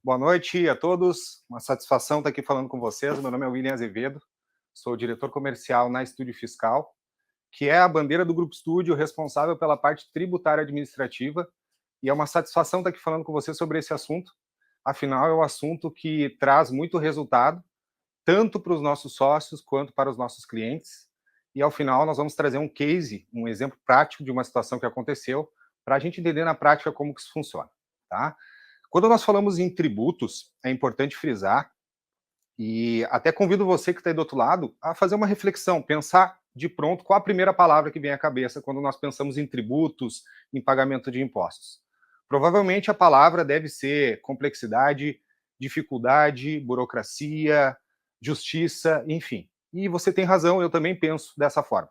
Boa noite a todos, uma satisfação estar aqui falando com vocês. Meu nome é William Azevedo, sou diretor comercial na Estúdio Fiscal, que é a bandeira do Grupo Estúdio responsável pela parte tributária administrativa, e é uma satisfação estar aqui falando com vocês sobre esse assunto. Afinal, é um assunto que traz muito resultado, tanto para os nossos sócios quanto para os nossos clientes, e ao final nós vamos trazer um case, um exemplo prático de uma situação que aconteceu, para a gente entender na prática como que isso funciona, tá? Quando nós falamos em tributos, é importante frisar, e até convido você que está aí do outro lado a fazer uma reflexão, pensar de pronto qual a primeira palavra que vem à cabeça quando nós pensamos em tributos, em pagamento de impostos. Provavelmente a palavra deve ser complexidade, dificuldade, burocracia, justiça, enfim. E você tem razão, eu também penso dessa forma.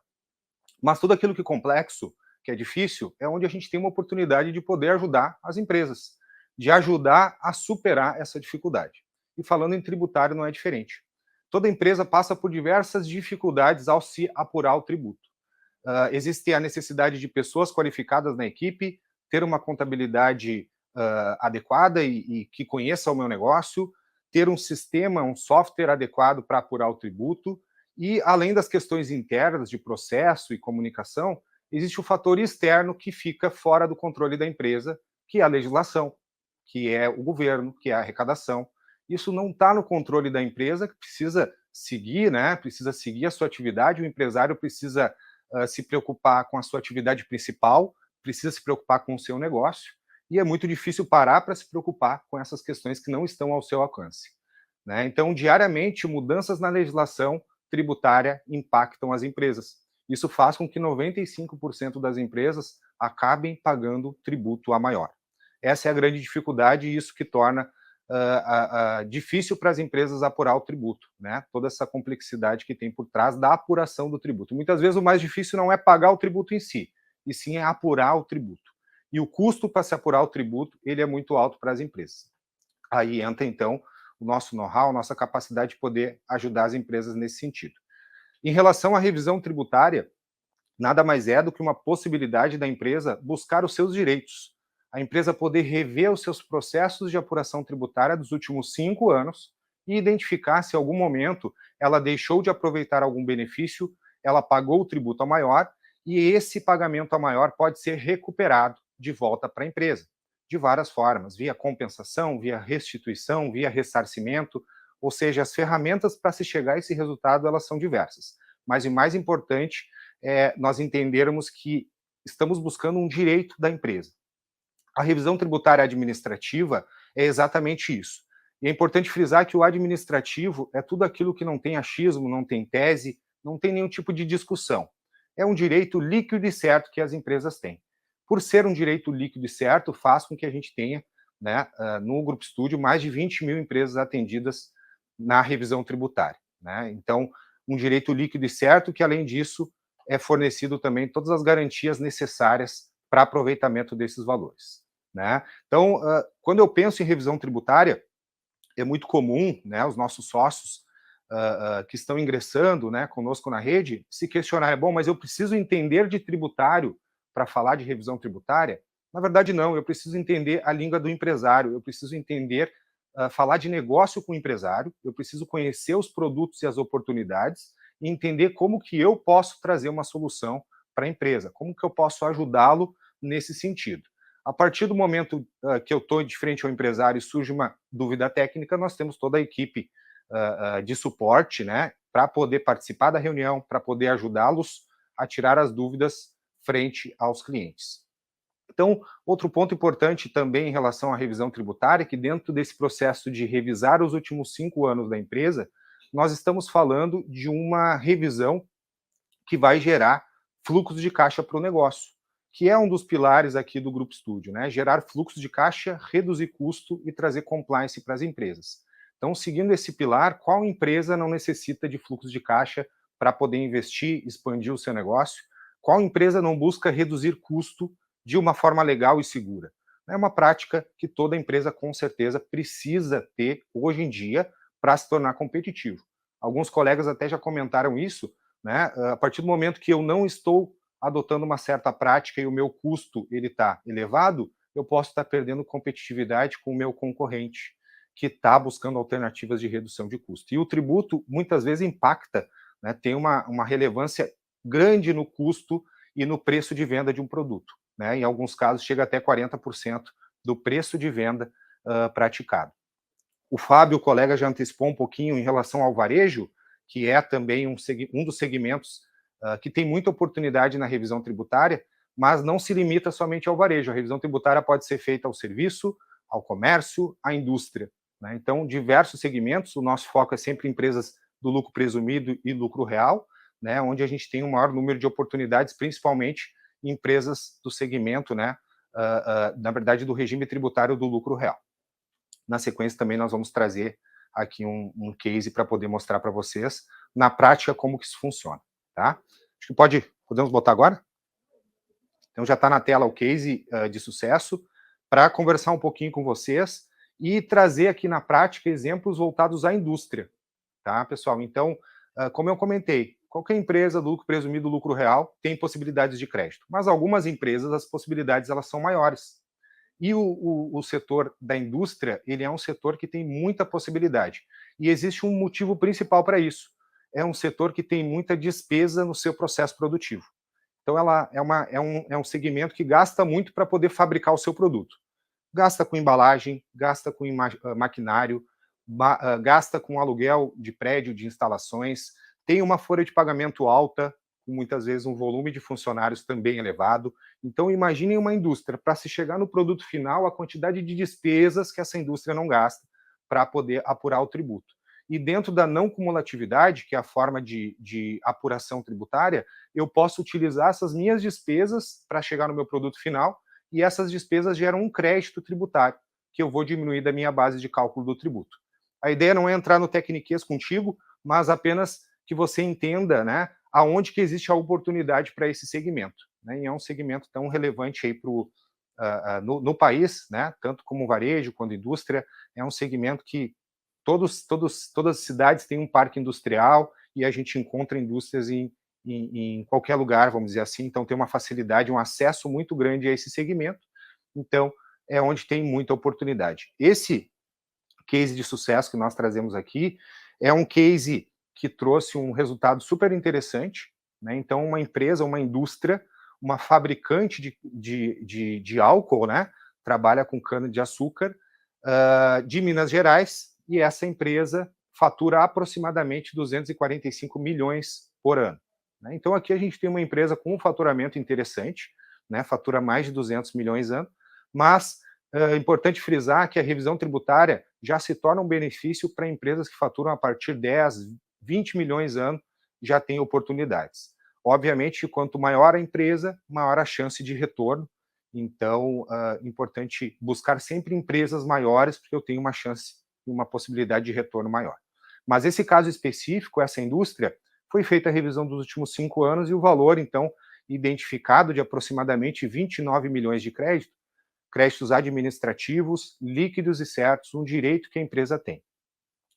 Mas tudo aquilo que é complexo, que é difícil, é onde a gente tem uma oportunidade de poder ajudar as empresas, de ajudar a superar essa dificuldade. E falando em tributário não é diferente. Toda empresa passa por diversas dificuldades ao se apurar o tributo. Existe a necessidade de pessoas qualificadas na equipe, ter uma contabilidade adequada e que conheça o meu negócio, ter um sistema, um software adequado para apurar o tributo, e além das questões internas de processo e comunicação, existe o fator externo que fica fora do controle da empresa, que é a legislação, que é o governo, que é a arrecadação. Isso não está no controle da empresa, que precisa seguir, né? Precisa seguir a sua atividade, o empresário precisa se preocupar com a sua atividade principal, precisa se preocupar com o seu negócio, e é muito difícil parar para se preocupar com essas questões que não estão ao seu alcance, né? Então, diariamente, mudanças na legislação tributária impactam as empresas. Isso faz com que 95% das empresas acabem pagando tributo a maior. Essa é a grande dificuldade e isso que torna difícil para as empresas apurar o tributo, né? Toda essa complexidade que tem por trás da apuração do tributo. Muitas vezes o mais difícil não é pagar o tributo em si, e sim é apurar o tributo. E o custo para se apurar o tributo, ele é muito alto para as empresas. Aí entra, então, o nosso know-how, nossa capacidade de poder ajudar as empresas nesse sentido. Em relação à revisão tributária, nada mais é do que uma possibilidade da empresa buscar os seus direitos. A empresa poder rever os seus processos de apuração tributária dos últimos 5 anos e identificar se em algum momento ela deixou de aproveitar algum benefício, ela pagou o tributo a maior, e esse pagamento a maior pode ser recuperado de volta para a empresa, de várias formas, via compensação, via restituição, via ressarcimento, ou seja, as ferramentas para se chegar a esse resultado, elas são diversas. Mas o mais importante é nós entendermos que estamos buscando um direito da empresa. A revisão tributária administrativa é exatamente isso. E é importante frisar que o administrativo é tudo aquilo que não tem achismo, não tem tese, não tem nenhum tipo de discussão. É um direito líquido e certo que as empresas têm. Por ser um direito líquido e certo, faz com que a gente tenha, né, no Grupo Estúdio, mais de 20 mil empresas atendidas na revisão tributária, né? Então, um direito líquido e certo que, além disso, é fornecido também todas as garantias necessárias para aproveitamento desses valores, né? Então, quando eu penso em revisão tributária, é muito comum, né, os nossos sócios que estão ingressando, né, conosco na rede, se questionar, bom, mas eu preciso entender de tributário para falar de revisão tributária? Na verdade, não, eu preciso entender a língua do empresário, eu preciso entender, falar de negócio com o empresário, eu preciso conhecer os produtos e as oportunidades e entender como que eu posso trazer uma solução para a empresa, como que eu posso ajudá-lo nesse sentido. A partir do momento que eu estou de frente ao empresário e surge uma dúvida técnica, nós temos toda a equipe de suporte, né, para poder participar da reunião, para poder ajudá-los a tirar as dúvidas frente aos clientes. Então, outro ponto importante também em relação à revisão tributária é que dentro desse processo de revisar os últimos 5 anos da empresa, nós estamos falando de uma revisão que vai gerar fluxos de caixa para o negócio, que é um dos pilares aqui do Grupo Estúdio, né? Gerar fluxo de caixa, reduzir custo e trazer compliance para as empresas. Então, seguindo esse pilar, qual empresa não necessita de fluxo de caixa para poder investir, expandir o seu negócio? Qual empresa não busca reduzir custo de uma forma legal e segura? É uma prática que toda empresa, com certeza, precisa ter hoje em dia para se tornar competitivo. Alguns colegas até já comentaram isso, né? A partir do momento que eu não estou adotando uma certa prática e o meu custo ele está elevado, eu posso estar perdendo competitividade com o meu concorrente. que está buscando alternativas de redução de custo. E o tributo, muitas vezes, impacta, né, tem uma relevância grande no custo e no preço de venda de um produto. Né? Em alguns casos, chega até 40% do preço de venda praticado. O Fábio, o colega, já antecipou um pouquinho em relação ao varejo, que é também um dos segmentos que tem muita oportunidade na revisão tributária, mas não se limita somente ao varejo. A revisão tributária pode ser feita ao serviço, ao comércio, à indústria. Né? Então, diversos segmentos, o nosso foco é sempre empresas do lucro presumido e lucro real, né? Onde a gente tem um maior número de oportunidades, principalmente em empresas do segmento, né? Na verdade, do regime tributário do lucro real. Na sequência, também nós vamos trazer aqui um case para poder mostrar para vocês, na prática, como que isso funciona. Tá? Acho que podemos botar agora? Então, já está na tela o case de sucesso, para conversar um pouquinho com vocês e trazer aqui na prática exemplos voltados à indústria. Tá, pessoal? Então, como eu comentei, qualquer empresa do lucro presumido, lucro real, tem possibilidades de crédito. Mas algumas empresas, as possibilidades elas são maiores. E o setor da indústria, ele é um setor que tem muita possibilidade. E existe um motivo principal para isso. É um setor que tem muita despesa no seu processo produtivo. Então, ela é um segmento que gasta muito para poder fabricar o seu produto. Gasta com embalagem, gasta com maquinário, gasta com aluguel de prédio, de instalações, tem uma folha de pagamento alta, com muitas vezes um volume de funcionários também elevado. Então, imaginem uma indústria, para se chegar no produto final, a quantidade de despesas que essa indústria não gasta para poder apurar o tributo. E dentro da não cumulatividade, que é a forma de apuração tributária, eu posso utilizar essas minhas despesas para chegar no meu produto final, e essas despesas geram um crédito tributário, que eu vou diminuir da minha base de cálculo do tributo. A ideia não é entrar no tecniquez contigo, mas apenas que você entenda, né, aonde que existe a oportunidade para esse segmento. Né, e é um segmento tão relevante aí no país, né, tanto como varejo quanto indústria, é um segmento que todas as cidades têm um parque industrial e a gente encontra indústrias em qualquer lugar, vamos dizer assim, então tem uma facilidade, um acesso muito grande a esse segmento, então é onde tem muita oportunidade. Esse case de sucesso que nós trazemos aqui é um case que trouxe um resultado super interessante, né? Então uma empresa, uma indústria, uma fabricante de álcool, né? Trabalha com cana-de-açúcar, de Minas Gerais, e essa empresa fatura aproximadamente 245 milhões por ano. Né? Então aqui a gente tem uma empresa com um faturamento interessante, né? Fatura mais de 200 milhões ano, mas é importante frisar que a revisão tributária já se torna um benefício para empresas que faturam a partir de 10, 20 milhões ano, já tem oportunidades. Obviamente, quanto maior a empresa, maior a chance de retorno. Então, é importante buscar sempre empresas maiores, porque eu tenho uma chance e uma possibilidade de retorno maior. Mas esse caso específico, essa indústria, foi feita a revisão dos últimos 5 anos e o valor, então, identificado de aproximadamente 29 milhões de créditos administrativos, líquidos e certos, um direito que a empresa tem.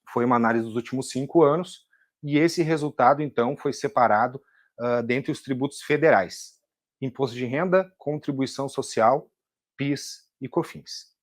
Foi uma análise dos últimos 5 anos e esse resultado, então, foi separado dentre os tributos federais: Imposto de Renda, Contribuição Social, PIS e COFINS.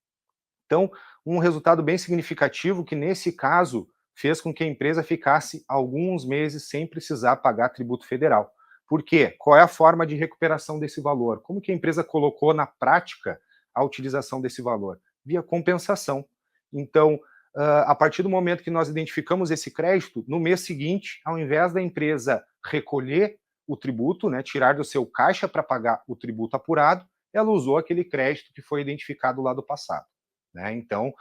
Então, um resultado bem significativo que, nesse caso, fez com que a empresa ficasse alguns meses sem precisar pagar tributo federal. Por quê? Qual é a forma de recuperação desse valor? Como que a empresa colocou na prática a utilização desse valor? Via compensação. Então, a partir do momento que nós identificamos esse crédito, no mês seguinte, ao invés da empresa recolher o tributo, né, tirar do seu caixa para pagar o tributo apurado, ela usou aquele crédito que foi identificado lá do passado. Né? Então,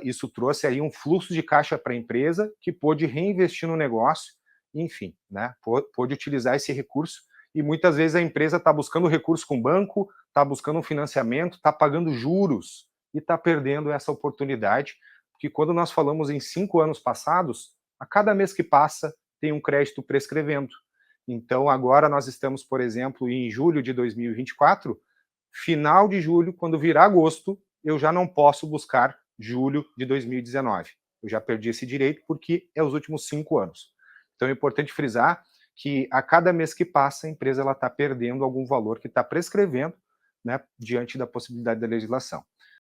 isso trouxe aí um fluxo de caixa para a empresa que pôde reinvestir no negócio, enfim, né? Pôde utilizar esse recurso, e muitas vezes a empresa está buscando recurso com o banco, está buscando um financiamento, está pagando juros e está perdendo essa oportunidade, porque quando nós falamos em 5 anos passados, a cada mês que passa tem um crédito prescrevendo. Então agora nós estamos, por exemplo, em julho de 2024, final de julho, quando virar agosto, eu já não posso buscar julho de 2019. Eu já perdi esse direito porque é os últimos 5 anos. Então é importante frisar que a cada mês que passa, a empresa está perdendo algum valor que está prescrevendo, né, diante da possibilidade da legislação.